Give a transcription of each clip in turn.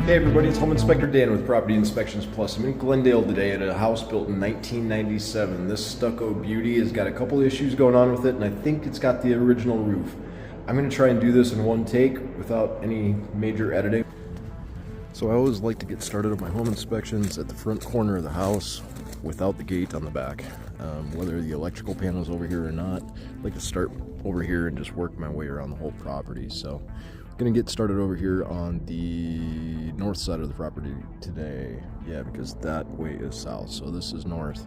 Hey everybody, it's Home Inspector Dan with Property Inspections Plus. I'm in Glendale today at a house built in 1997. This stucco beauty has got a couple issues going on with it, and I think it's got the original roof. I'm going to try and do this in one take without any major editing. So I always like to get started on my home inspections at the front corner of the house without the gate on the back. Whether the electrical panel is over here or not, I like to start over here and just work my way around the whole property. So I'm going to get started over here on the north side of the property today. Yeah, because that way is south, so this is north.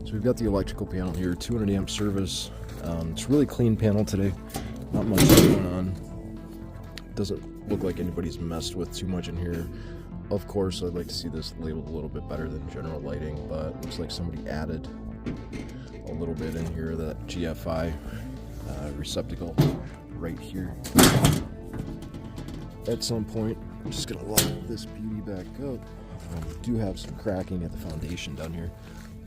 So we've got the electrical panel here, 200 amp service. It's a really clean panel today, not much going on. Doesn't look like anybody's messed with too much in here. Of course, I'd like to see this labeled a little bit better than general lighting, but looks like somebody added a little bit in here, that GFI receptacle right here. At some point, I'm just gonna lock this beauty back up. We do have some cracking at the foundation down here.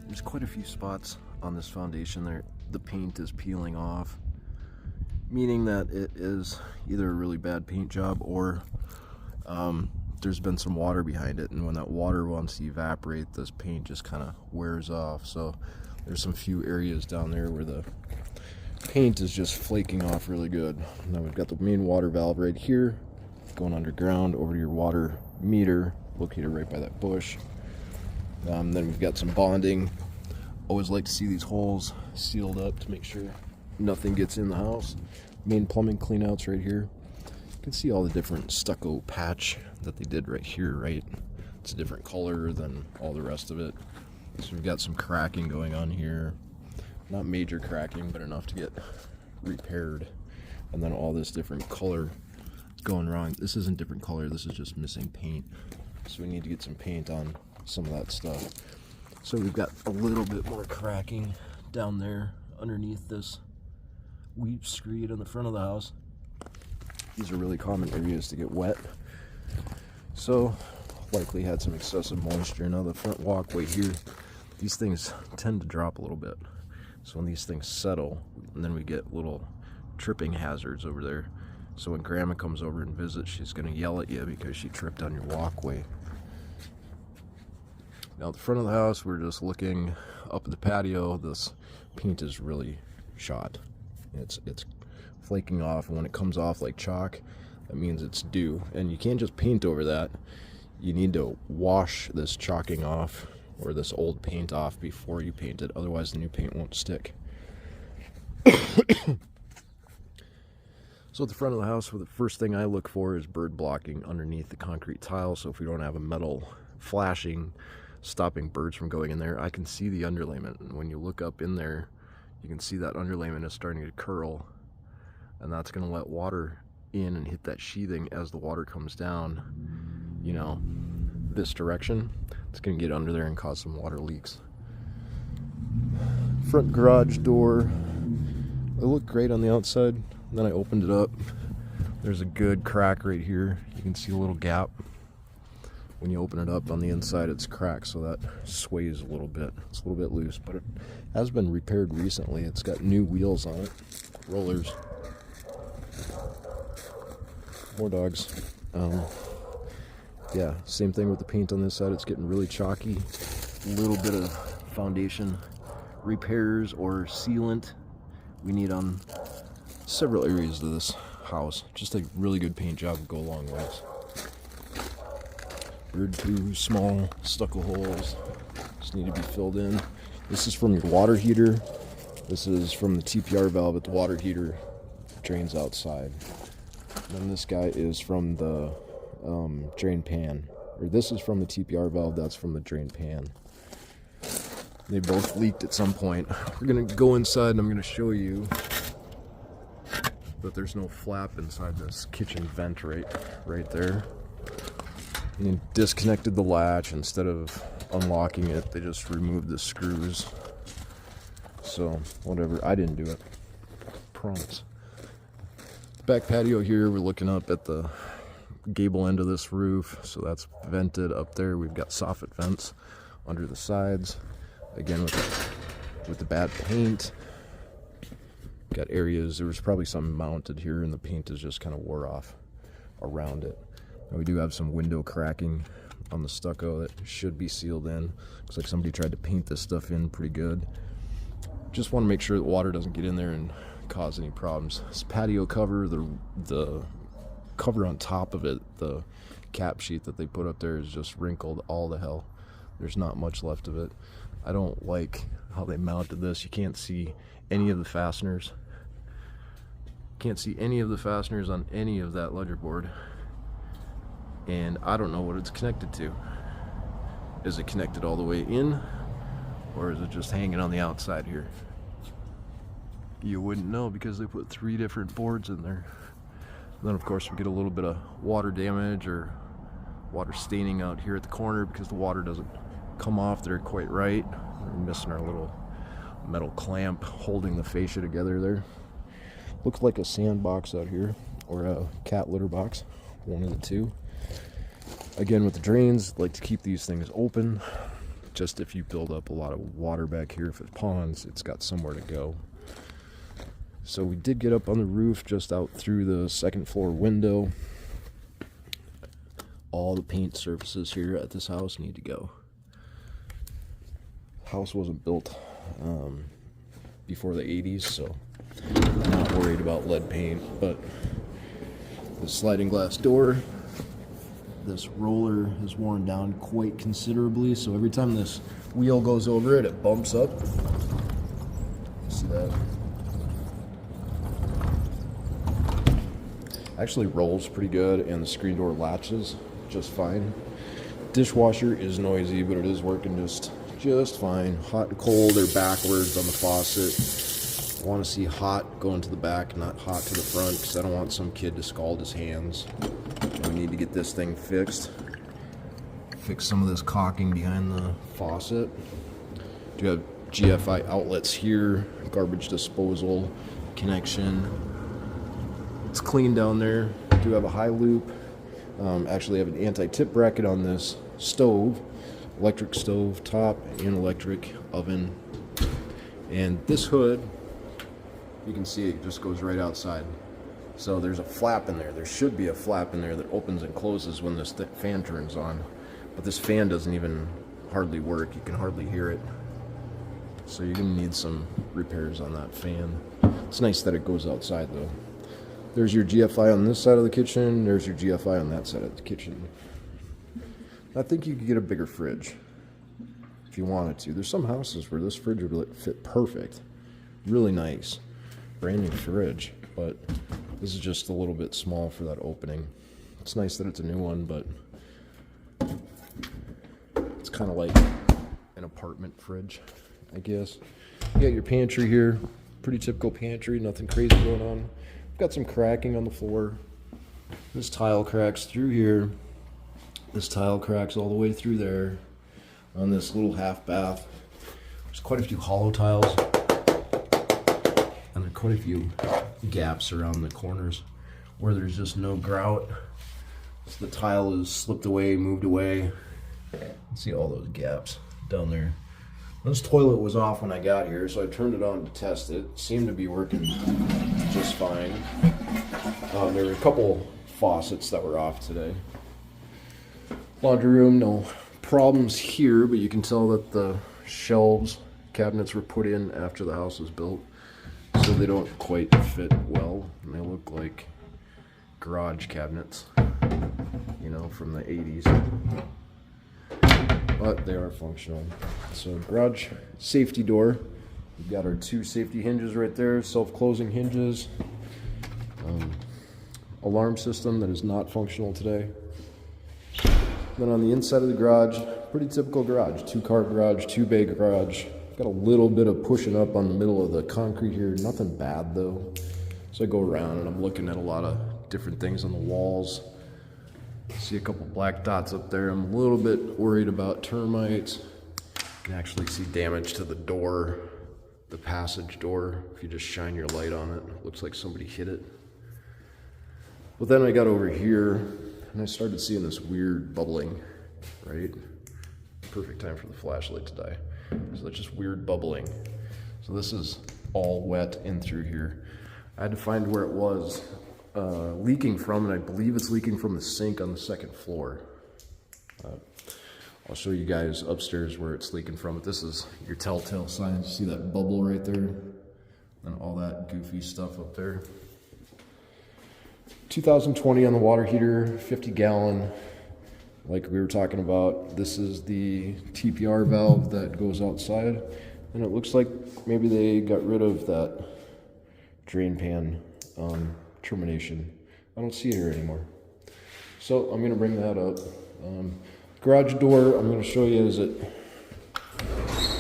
There's quite a few spots on this foundation there. The paint is peeling off, meaning that it is either a really bad paint job or there's been some water behind it, and when that water wants to evaporate, this paint just kind of wears off. So there's some few areas down there where the paint is just flaking off really good. Now we've got the main water valve right here going underground over to your water meter located right by that bush. Then we've got some bonding. Always like to see these holes sealed up to make sure nothing gets in the house. Main plumbing cleanouts right here. You can see all the different stucco patch that they did right here, right? It's a different color than all the rest of it. So we've got some cracking going on here. Not major cracking, but enough to get repaired. And then all this different color going wrong. This isn't different color, this is just missing paint. So we need to get some paint on some of that stuff. So we've got a little bit more cracking down there underneath this wheat screed on the front of the house. These are really common areas to get wet. So likely had some excessive moisture. Now the front walkway here, these things tend to drop a little bit. So when these things settle, and then we get little tripping hazards over there. So when grandma comes over and visits, she's going to yell at you because she tripped on your walkway. Now at the front of the house, we're just looking up at the patio. This paint is really shot. It's flaking off, and when it comes off like chalk, that means it's due. And you can't just paint over that. You need to wash this chalking off or this old paint off before you paint it, otherwise the new paint won't stick. So at the front of the house, the first thing I look for is bird blocking underneath the concrete tile. So if we don't have a metal flashing, stopping birds from going in there, I can see the underlayment. And when you look up in there, you can see that underlayment is starting to curl. And that's going to let water in and hit that sheathing as the water comes down, you know, this direction. It's going to get under there and cause some water leaks. Front garage door, it looked great on the outside. Then I opened it up. There's a good crack right here. You can see a little gap. When you open it up on the inside, it's cracked, so that sways a little bit. It's a little bit loose, but it has been repaired recently. It's got new wheels on it, rollers. More dogs. Yeah, same thing with the paint on this side. It's getting really chalky. A little bit of foundation repairs or sealant we need on several areas of this house. Just a really good paint job would go a long ways. Here are two small stucco holes. Just need to be filled in. This is from your water heater. This is from the TPR valve at the water heater. Drains outside. And then this guy is from the drain pan. Or this is from the TPR valve. That's from the drain pan. They both leaked at some point. We're going to go inside and I'm going to show you that there's no flap inside this kitchen vent right there. And disconnected the latch. Instead of unlocking it, they just removed the screws. So whatever, I didn't do it, promise. Back patio here, we're looking up at the gable end of this roof, so that's vented up there. We've got soffit vents under the sides, again with the bad paint. Got areas, there was probably something mounted here and the paint is just kind of wore off around it. And we do have some window cracking on the stucco that should be sealed in. Looks like somebody tried to paint this stuff in pretty good. Just want to make sure that water doesn't get in there and cause any problems. This patio cover, the cover on top of it, the cap sheet that they put up there is just wrinkled all to hell. There's not much left of it. I don't like how they mounted this. You can't see any of the fasteners. Can't see any of the fasteners on any of that ledger board. And I don't know what it's connected to. Is it connected all the way in? Or is it just hanging on the outside here? You wouldn't know because they put 3 different boards in there. And then of course we get a little bit of water damage or water staining out here at the corner because the water doesn't come off there quite right. We're missing our little metal clamp holding the fascia together there. Looks like a sandbox out here or a cat litter box, one of the two. Again, with the drains, like to keep these things open. Just if you build up a lot of water back here, if it ponds, it's got somewhere to go. So we did get up on the roof, just out through the second floor window. All the paint surfaces here at this house need to go. House wasn't built before the 80s, so I'm not worried about lead paint. But the sliding glass door, this roller is worn down quite considerably, so every time this wheel goes over it, it bumps up. See that? Actually rolls pretty good, and the screen door latches just fine. Dishwasher is noisy, but it is working just fine. Hot and cold are backwards on the faucet. I want to see hot going to the back, not hot to the front, because I don't want some kid to scald his hands. And we need to get this thing fixed. Fix some of this caulking behind the faucet. Do have GFI outlets here, garbage disposal connection. It's clean down there. Do have a high loop. Actually have an anti-tip bracket on this stove, electric stove top and electric oven. And this hood, you can see it just goes right outside. So there's a flap in there. There should be a flap in there that opens and closes when this fan turns on. But this fan doesn't even hardly work. You can hardly hear it. So you're gonna need some repairs on that fan. It's nice that it goes outside though. There's your GFI on this side of the kitchen. There's your GFI on that side of the kitchen. I think you could get a bigger fridge if you wanted to. There's some houses where this fridge would fit perfect. Really nice. Brand new fridge. But this is just a little bit small for that opening. It's nice that it's a new one, but it's kind of like an apartment fridge, I guess. You got your pantry here. Pretty typical pantry. Nothing crazy going on. Got some cracking on the floor. This tile cracks through here. This tile cracks all the way through there on this little half bath. There's quite a few hollow tiles and there are quite a few gaps around the corners where there's just no grout. So the tile is slipped away, moved away. See all those gaps down there. This toilet was off when I got here, so I turned it on to test it. It seemed to be working just fine. There were a couple faucets that were off today. Laundry room, no problems here, but you can tell that the shelves, cabinets were put in after the house was built, so they don't quite fit well, and they look like garage cabinets, you know, from the 80s. But they are functional. So garage safety door. We've got our 2 safety hinges right there, self-closing hinges. Alarm system that is not functional today. Then on the inside of the garage, pretty typical garage. 2-car garage, 2-bay garage. Got a little bit of pushing up on the middle of the concrete here. Nothing bad though. So I go around and I'm looking at a lot of different things on the walls. See a couple black dots up there. I'm a little bit worried about termites. You can actually see damage to the door, the passage door. If you just shine your light on it, it looks like somebody hit it. But then I got over here and I started seeing this weird bubbling, right? Perfect time for the flashlight to die. So that's just weird bubbling. So this is all wet in through here. I had to find where it was leaking from, and I believe it's leaking from the sink on the second floor. I'll show you guys upstairs where it's leaking from, but this is your telltale signs. See that bubble right there? And all that goofy stuff up there. 2020 on the water heater, 50 gallon. Like we were talking about, this is the TPR valve that goes outside. And it looks like maybe they got rid of that drain pan termination. I don't see it here anymore. So I'm gonna bring that up. Garage door, I'm gonna show you as it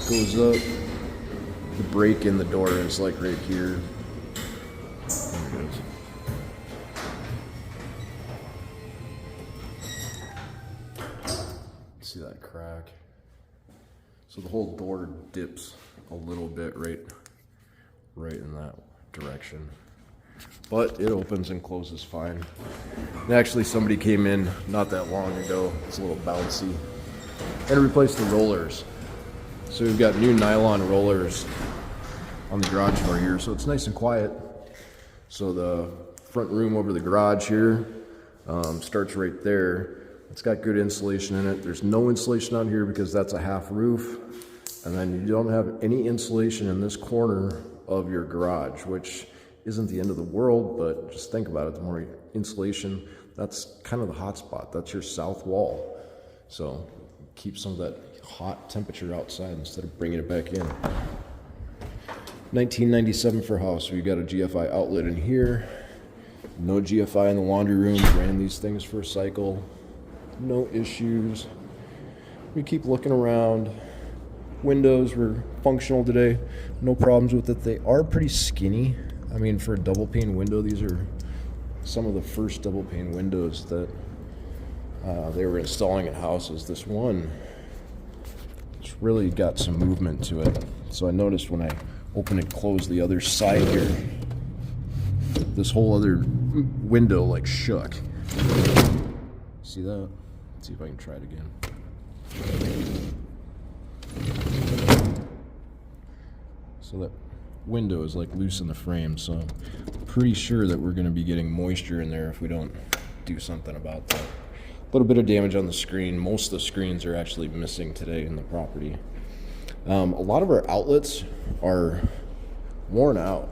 goes up. The break in the door is like right here. There it is. See that crack? So the whole door dips a little bit right in that direction. But it opens and closes fine. And actually somebody came in not that long ago. It's a little bouncy. And replaced the rollers. So we've got new nylon rollers on the garage door here, so it's nice and quiet. So the front room over the garage here starts right there. It's got good insulation in it. There's no insulation on here because that's a half roof. And then you don't have any insulation in this corner of your garage, which isn't the end of the world, but just think about it. The more insulation, that's kind of the hot spot. That's your south wall. So keep some of that hot temperature outside instead of bringing it back in. 1997 for house. We've got a GFI outlet in here. No GFI in the laundry room. Ran these things for a cycle. No issues. We keep looking around. Windows were functional today. No problems with it. They are pretty skinny. I mean, for a double pane window, these are some of the first double pane windows that they were installing at houses. This one, it's really got some movement to it. So I noticed when I open and close the other side here, this whole other window like shook. See that? Let's see if I can try it again. So that window is like loose in the frame, so I'm pretty sure that we're going to be getting moisture in there if we don't do something about that. A little bit of damage on the screen. Most of the screens are actually missing today in the property. A lot of our outlets are worn out,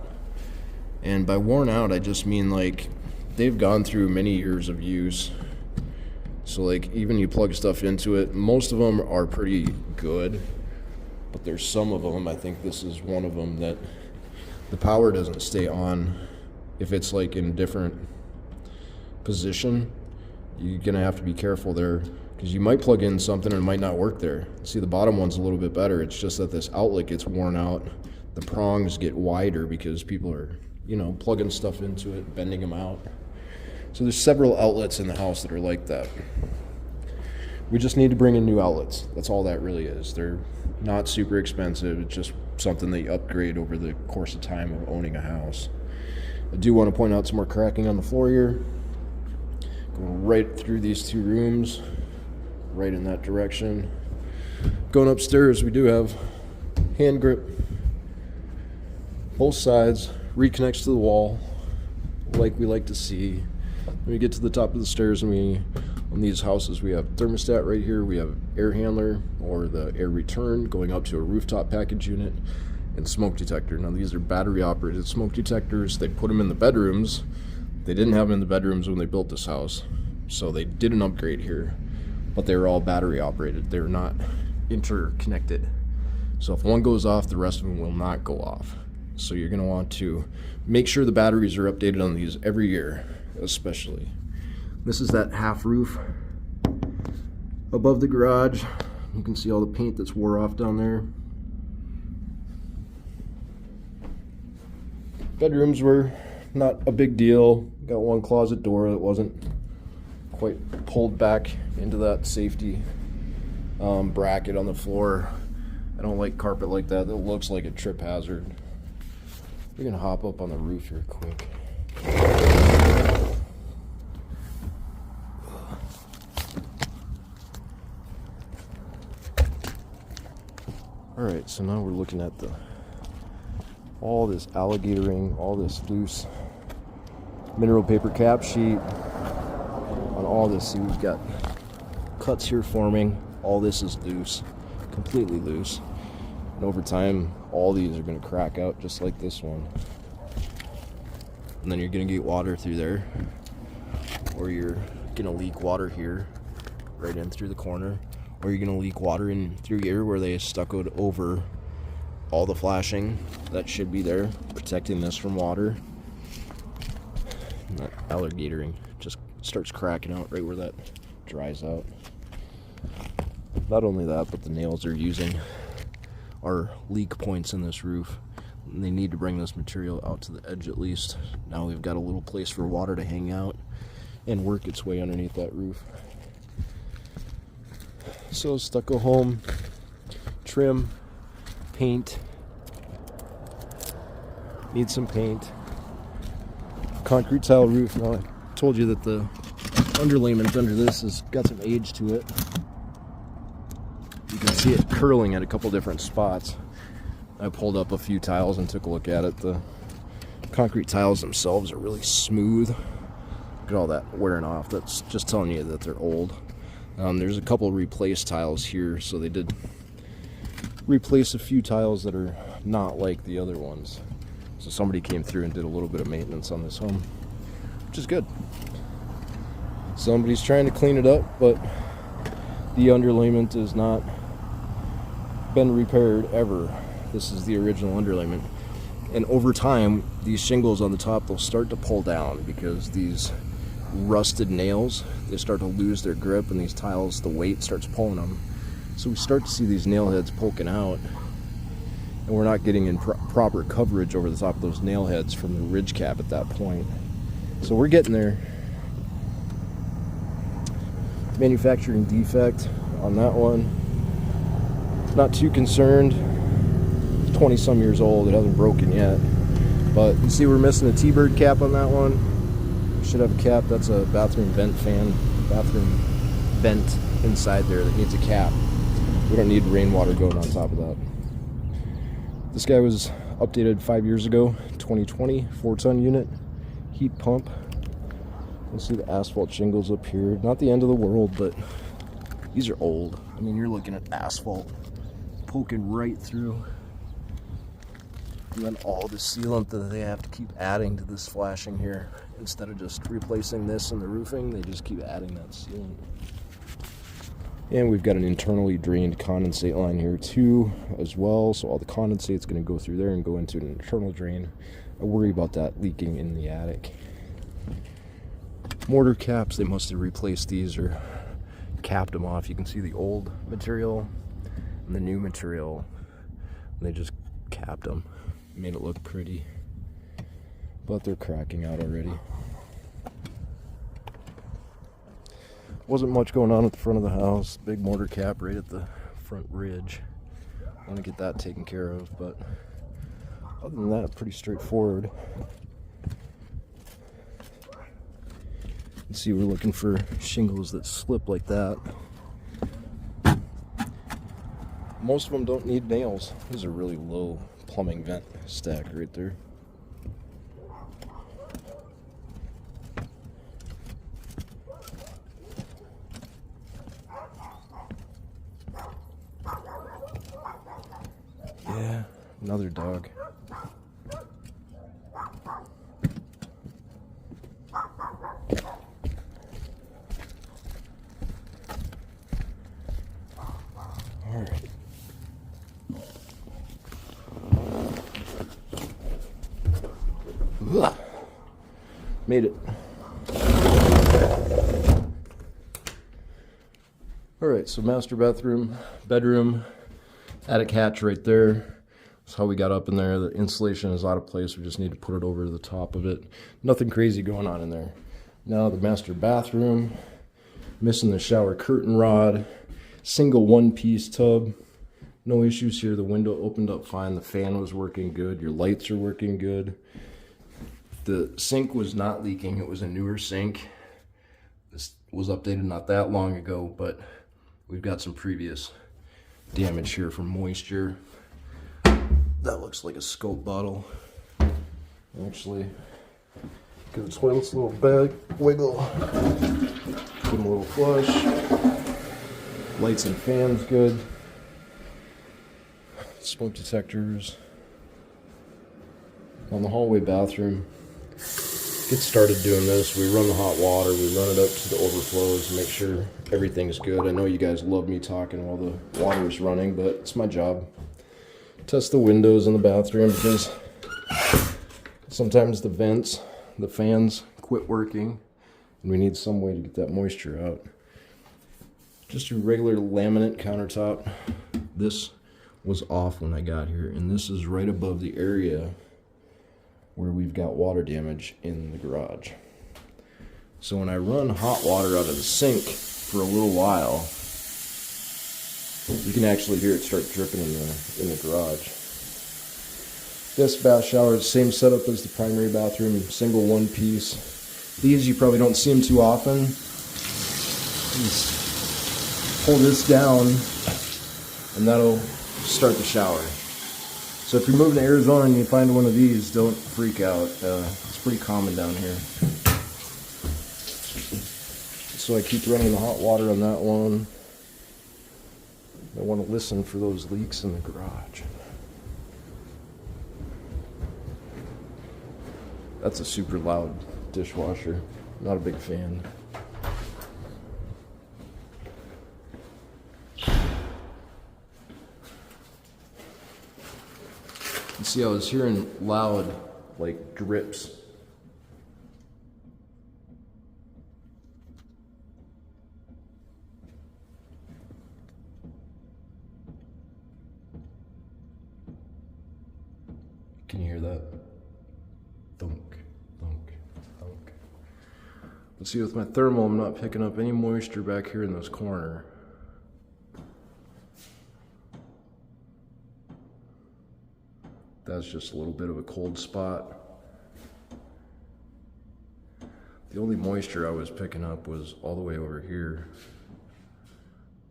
and by worn out I just mean like they've gone through many years of use. So like even you plug stuff into it, most of them are pretty good, but there's some of them, I think this is one of them, that the power doesn't stay on if it's like in a different position. You're gonna have to be careful there because you might plug in something and it might not work there. See, the bottom one's a little bit better. It's just that this outlet gets worn out. The prongs get wider because people are, you know, plugging stuff into it, bending them out. So there's several outlets in the house that are like that. We just need to bring in new outlets. That's all that really is. They're not super expensive. It's just something that you upgrade over the course of time of owning a house. I do want to point out some more cracking on the floor here. Going right through these two rooms, right in that direction. Going upstairs, we do have hand grip. Both sides, reconnects to the wall, like we like to see. When we get to the top of the stairs and on these houses, we have thermostat right here, we have air handler or the air return going up to a rooftop package unit, and smoke detector. Now these are battery operated smoke detectors. They put them in the bedrooms. They didn't have them in the bedrooms when they built this house, so they did an upgrade here, but they were all battery operated. They're not interconnected. So if one goes off, the rest of them will not go off. So you're going to want to make sure the batteries are updated on these every year, especially. This is that half roof above the garage. You can see all the paint that's wore off down there. Bedrooms were not a big deal. Got one closet door that wasn't quite pulled back into that safety bracket on the floor. I don't like carpet like that. That looks like a trip hazard. We're gonna hop up on the roof here quick. All right, so now we're looking at all this alligatoring, all this loose mineral paper cap sheet on all this. See, we've got cuts here forming. All this is loose, completely loose. And over time, all these are going to crack out just like this one. And then you're going to get water through there, or you're going to leak water here, right in through the corner, or you're going to leak water in through here where they stuccoed over all the flashing that should be there, protecting this from water. And that alligatoring just starts cracking out right where that dries out. Not only that, but the nails they're using are leak points in this roof. And they need to bring this material out to the edge at least. Now we've got a little place for water to hang out and work its way underneath that roof. So stucco home, trim, paint, need some paint, concrete tile roof. Now I told you that the underlayment under this has got some age to it. You can see it curling at a couple different spots. I pulled up a few tiles and took a look at it. The concrete tiles themselves are really smooth. Look at all that wearing off. That's just telling you that they're old. There's a couple replaced tiles here, so they did replace a few tiles that are not like the other ones. So somebody came through and did a little bit of maintenance on this home, which is good. Somebody's trying to clean it up, but the underlayment has not been repaired ever. This is the original underlayment. And over time, these shingles on the top, they'll start to pull down because these rusted nails, they start to lose their grip, and these tiles, the weight starts pulling them. So we start to see these nail heads poking out, and we're not getting in proper coverage over the top of those nail heads from the ridge cap at that point. So we're getting there. Manufacturing defect on that one. Not too concerned. 20 some years old, it hasn't broken yet. But you see we're missing a T-bird cap on that one. Should have a cap. That's a bathroom vent fan, bathroom vent inside there that needs a cap. We don't need rainwater going on top of that. This guy was updated 5 years ago, 2020, 4-ton unit, heat pump. You'll see the asphalt shingles up here. Not the end of the world, but these are old. I mean, you're looking at asphalt poking right through. And then all the sealant that they have to keep adding to this flashing here. Instead of just replacing this in the roofing, they just keep adding that sealant. And we've got an internally drained condensate line here too as well. So all the condensate's going to go through there and go into an internal drain. I worry about that leaking in the attic. Mortar caps, they must have replaced these or capped them off. You can see the old material and the new material. And they just capped them. Made it look pretty. But they're cracking out already. Wasn't much going on at the front of the house. Big mortar cap right at the front ridge. I want to get that taken care of, but other than that, pretty straightforward. You see, we're looking for shingles that slip like that. Most of them don't need nails. These are really low plumbing vent stack right there. Yeah, another dog. All right. Ugh. Made it. All right, so master bathroom, bedroom, attic hatch right there. That's how we got up in there. The insulation is out of place. We just need to put it over the top of it. Nothing crazy going on in there. Now the master bathroom. Missing the shower curtain rod. Single one-piece tub. No issues here. The window opened up fine. The fan was working good. Your lights are working good. The sink was not leaking. It was a newer sink. This was updated not that long ago, but we've got some previous damage here from moisture. That looks like a scope bottle. Actually, give its little bag wiggle. Give them a little flush. Lights and fans good. Smoke detectors. On the hallway bathroom, get started doing this. We run the hot water, we run it up to the overflows, make sure everything's good. I know you guys love me talking while the water is running, but it's my job. Test the windows in the bathroom because sometimes the vents, the fans quit working, and we need some way to get that moisture out. Just a regular laminate countertop. This was off when I got here, and this is right above the area where we've got water damage in the garage. So when I run hot water out of the sink for a little while, you can actually hear it start dripping in the garage. This bath shower is the same setup as the primary bathroom, single one piece. These you probably don't see them too often. Just pull this down and that'll start the shower. So if you're moving to Arizona and you find one of these, don't freak out. It's pretty common down here. So I keep running the hot water on that one. I want to listen for those leaks in the garage. That's a super loud dishwasher. Not a big fan. You see, I was hearing loud, like, drips. Can you hear that? Thunk, thunk, thunk. But see, with my thermal, I'm not picking up any moisture back here in this corner. That's just a little bit of a cold spot. The only moisture I was picking up was all the way over here,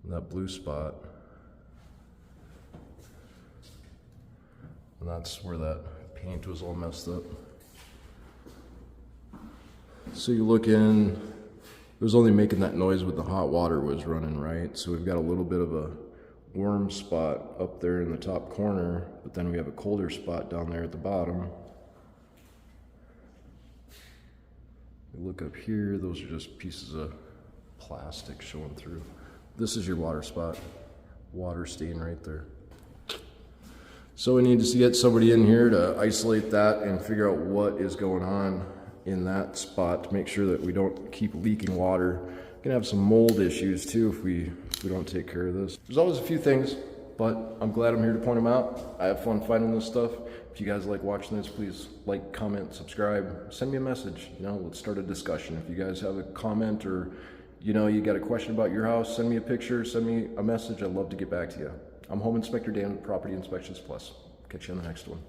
that blue spot. And that's where that paint was all messed up. So you look in, it was only making that noise when the hot water was running, right? So we've got a little bit of a warm spot up there in the top corner, but then we have a colder spot down there at the bottom. You look up here, those are just pieces of plastic showing through. This is your water spot, water stain right there. So we need to get somebody in here to isolate that and figure out what is going on in that spot to make sure that we don't keep leaking water. We're gonna have some mold issues too if we don't take care of this. There's always a few things, but I'm glad I'm here to point them out. I have fun finding this stuff. If you guys like watching this, please like, comment, subscribe, send me a message. You know, let's start a discussion. If you guys have a comment or you got a question about your house, send me a picture, send me a message. I'd love to get back to you. I'm Home Inspector Dan with Property Inspections Plus. Catch you on the next one.